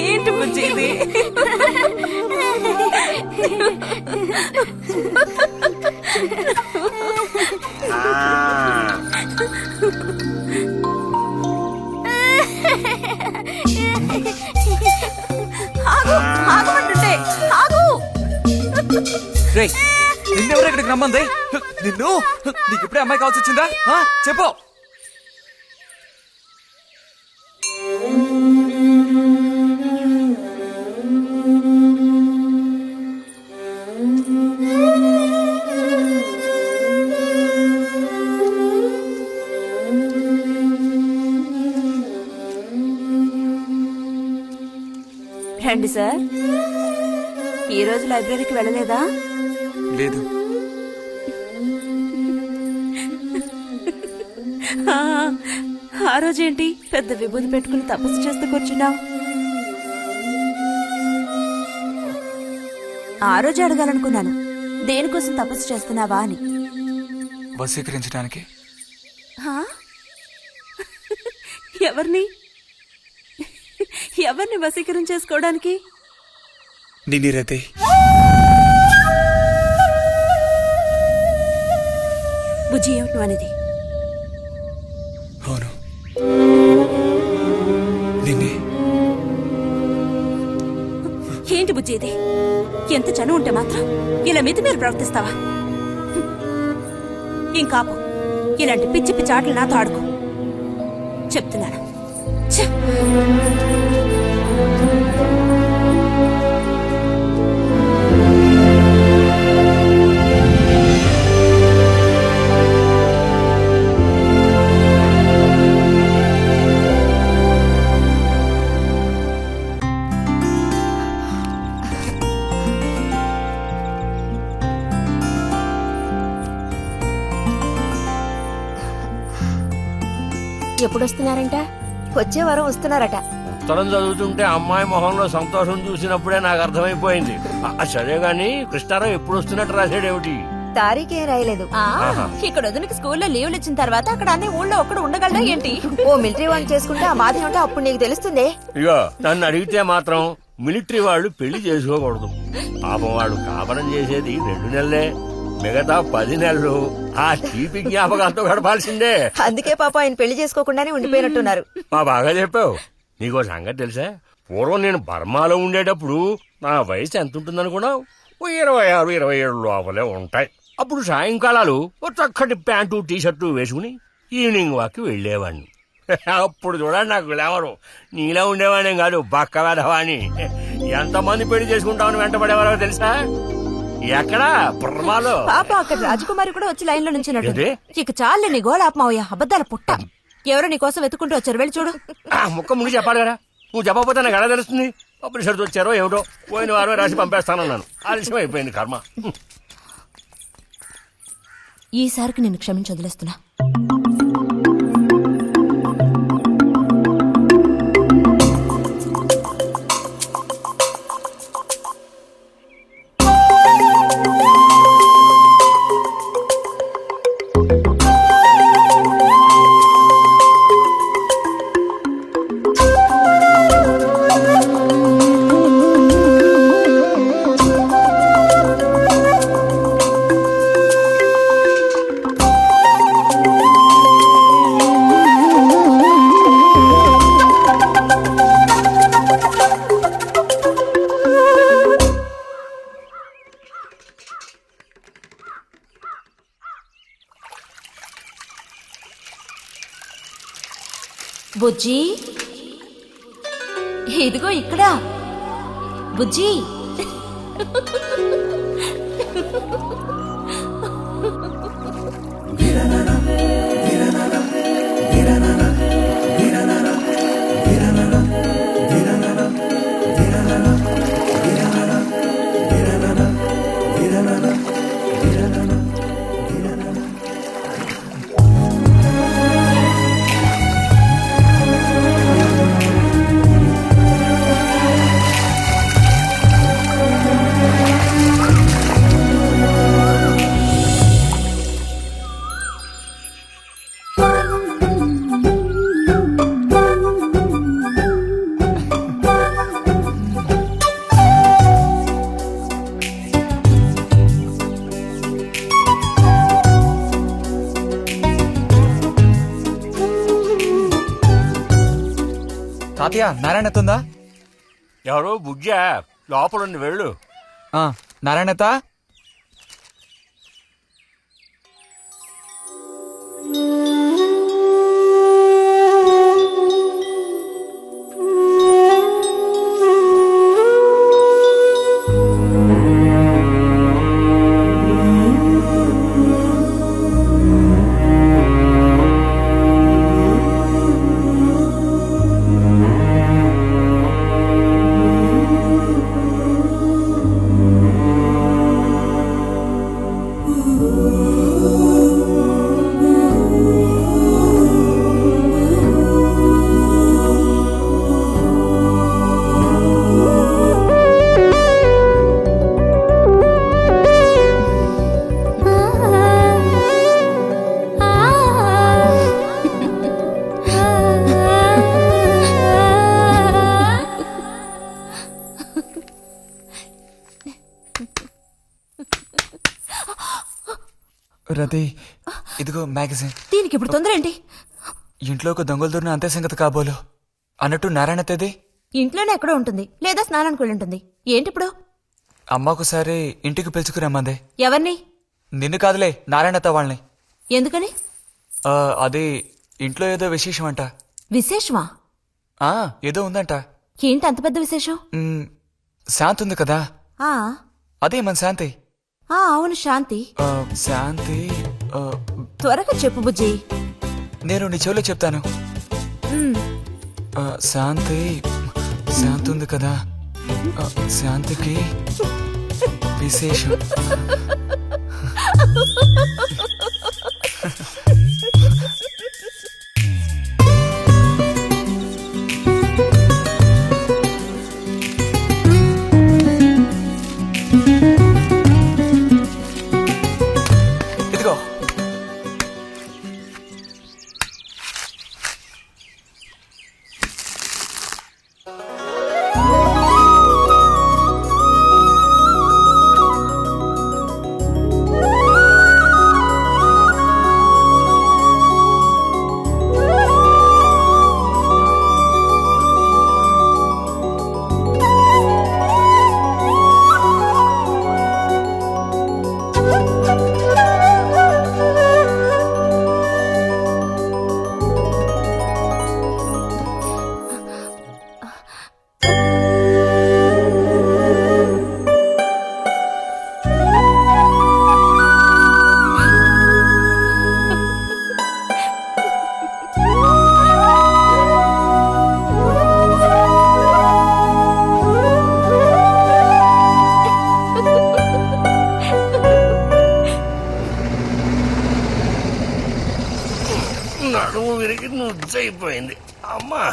ఏంటి బుజ్జి ఇది? నిన్నెవరు ఇక్కడికి రమ్మంది? నిన్ను నీకు ఇప్పుడే అమ్మాయి కావాల్సి వచ్చిందా? చెప్పు. రండి సార్. ఈరోజు లైబ్రరీకి వెళ్ళలేదా? లేదు. ఆ రోజేంటి పెద్ద విభూతి పెట్టుకుని తపస్సు చేస్తూ కూర్చున్నావు? ఆ రోజు అడగాలనుకున్నాను, దేనికోసం తపస్సు చేస్తున్నావా అని. వశీకరించడానికి. ఎవరిని ఎవరిని వశీకరణ చేసుకోవడానికి? నిన్నిరతే. బుజ్జి, ఏమిటి అనేది? అవును, నిన్నే. ఏంటి బుజ్జి ఇది? ఎంత చనువు ఉంటే మాత్రం ఇలా మీరు ప్రవర్తిస్తావా? ఇంకాపు ఇలాంటి పిచ్చి పిచ్చి ఆటలు నాతో ఆడుకో చెప్తున్నాను. ఎప్పుడు వస్తున్నారంట? వచ్చే వారం వస్తున్నారట. ఉత్తరం చదువుతుంటే అమ్మాయి మొహంలో సంతోషం చూసినప్పుడే నాకు అర్థమైపోయింది. సరే గాని కృష్ణారావు ఎప్పుడు వస్తున్నట్టు రాశాడేమిటి? తారీఖేం రాయలేదు. ఇక్కడ వదినకి స్కూల్లో లీవ్లు ఇచ్చిన తర్వాత అక్కడ అన్ని ఊళ్ళో ఒక్కడు ఉండగలరా ఏంటి? ఓ మిలిటరీ వాడిని చేసుకుంటే ఆ బాధ ఏమిటో అప్పుడు నీకు తెలుస్తుంది. ఇగో నన్ను అడిగితే మాత్రం మిలిటరీ వాళ్ళు పెళ్లి చేసుకోకూడదు. పాపం వాడు కాపరం చేసేది 2 నెలలే, మిగతా 10 నెలలు ఆ తీపి జ్ఞాపకాలతో గడపాల్సిందే. అందుకే పాప ఆయన పెళ్లి చేసుకోకుండానే ఉండిపోయినట్టున్నారు. మా బాగా చెప్పావు. నీకో సంగతి తెలుసా? పూర్వం నేను బర్మాలో ఉండేటప్పుడు నా వయసు ఎంత ఉంటుందనుకున్నావు? 26-27 లోపలే ఉంటాయి. అప్పుడు సాయంకాలాలు ఓ చక్కటి ప్యాంటు టీషర్టు వేసుకుని ఈవినింగ్ వాక్ వెళ్లేవాడిని. అప్పుడు చూడండి నాకు గ్లామరు. నీలా ఉండేవాడిని కాదు, బక్క వేధవాణి. ఎంతమంది పెళ్లి చేసుకుంటామని వెంటబడేవారో తెలుసా? ఎక్కడా? బర్మాలో. పాప అక్కడ రాజకుమారి కూడా వచ్చి లైన్ లో నుంచి. ఇక చాలే నీ గోళ ఆపమావయ్య, అబద్ధాల పుట్ట. ఎవరో నీ కోసం వెతుకుంటూ వచ్చారు, వెళ్ళి చూడు. ముక్క ముందు చెప్పాలి కదా, నువ్వు చెప్పకపోతే నాకు ఎలా తెలుస్తుంది? ఆఫీసర్స్ వచ్చారో ఏమిటో, పోయిన వారమే రాసి పంపేస్తానన్నాను. ఆలస్యం అయిపోయింది కర్మ. ఈసారికి నేను క్షమించి వదిలేస్తున్నా. బుజ్జి, ఇదిగో ఇక్కడ. బుజ్జి, తాతయ్య నారాయణతుందా? ఎవరో బుజ్జా లోపలుండి వెళ్ళు. నారాయణత. రతి, ఇదిగో మ్యాగజైన్. దీనికి ఇప్పుడు తొందర ఏంటి? ఇంట్లో ఒక దొంగలు దూరిన అంతే సంగతి కాబోలు అన్నట్టు నారాయణతది ఇంట్లోనే ఎక్కడో ఉంటుంది, లేదా స్నానానికి వెళ్ళి ఉంటుంది. ఏంటి ఇప్పుడు? అమ్మొకసారి ఇంటికి పిలుచుకురమ్మందే. ఎవరిని? నిన్ను కాదులే, నారాయణత వాళ్ళని. ఎందుకని? అది ఇంట్లో ఏదో విశేషం అంట. విశేషమా? ఏదో ఉందంట. ఏంటి అంత పెద్ద విశేషం? శాంతి ఉంది కదా, ఆ అదే మన శాంతి. అవును, శాంతి. శాంతి త్వరగా చెప్పు బుజ్జి. నేను నీ చెవిలో చెప్తాను. శాంతి శాంతి ఉంది కదా, శాంతికి విశేషం. ఇదిగో. నడుము విరిగి నుజ్జైపోయింది అమ్మా.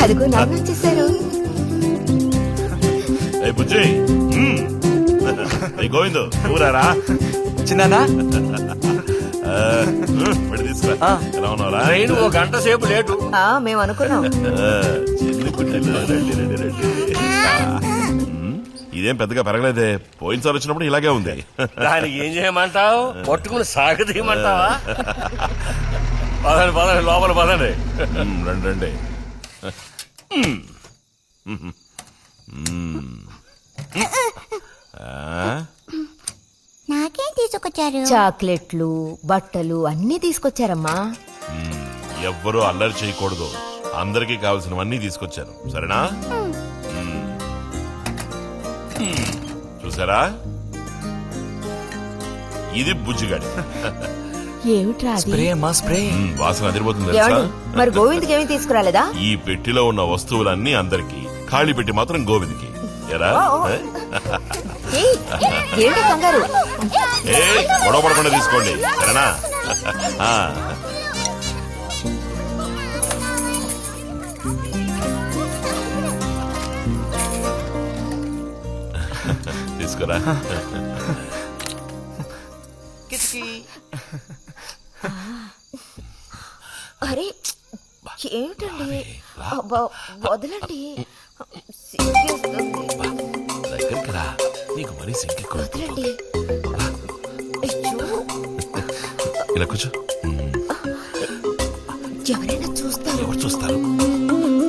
అదిగో నాన్న వచ్చేసారు. బుజ్జి గోవిందు ఊరారా చిన్నానా? తీసుకురా. ఎలా ఉన్నారా? ట్రైన్ ఓ గంట సేపు లేటు. మేము అనుకున్నాం. చిన్ని కుట్టెలు, రండి రండి రండి. ఇదేం పెద్దగా పెరగలేదే, పోయినసారి వచ్చినప్పుడు ఇలాగే ఉంది. దానికి ఏం చేయమంటావు? పట్టుకుని సాగదీయమంటావా? పదండి పదండి, లోపల పదండి. రండి రండి. నాకేం తీసుకొచ్చారు? చాక్లెట్లు, బట్టలు అన్నీ తీసుకొచ్చారమ్మా. ఎవ్వరూ అల్లరి చేయకూడదు, అందరికీ కావాల్సినవన్నీ తీసుకొచ్చాను, సరేనా? చూసారా, ఇది బుజ్జిగాడి. ఏమిట్రా అది? స్ప్రే అమ్మా, స్ప్రే. వాసన అదిరిపోతుంది తెలుసా? ఏమండి, మరి గోవింద్కి ఏమీ తీసుకురాలేదా? ఈ పెట్టిలో ఉన్న వస్తువులన్నీ అందరికి, ఖాళీ పెట్టి మాత్రం గోవింద్కి. ఎరా ఏయ్, ఏంటి కంగారు? గొడవ పడకుండా తీసుకోండి, సరేనా? తీసుకురా. అరే ఏమిటండి, వదలండి. దగ్గరికి రా, నీకు మరీ సింకెక్కువ. వదలండి. ఇలా కూర్చో. ఎవరైనా చూస్తారు. ఎవరు చూస్తారు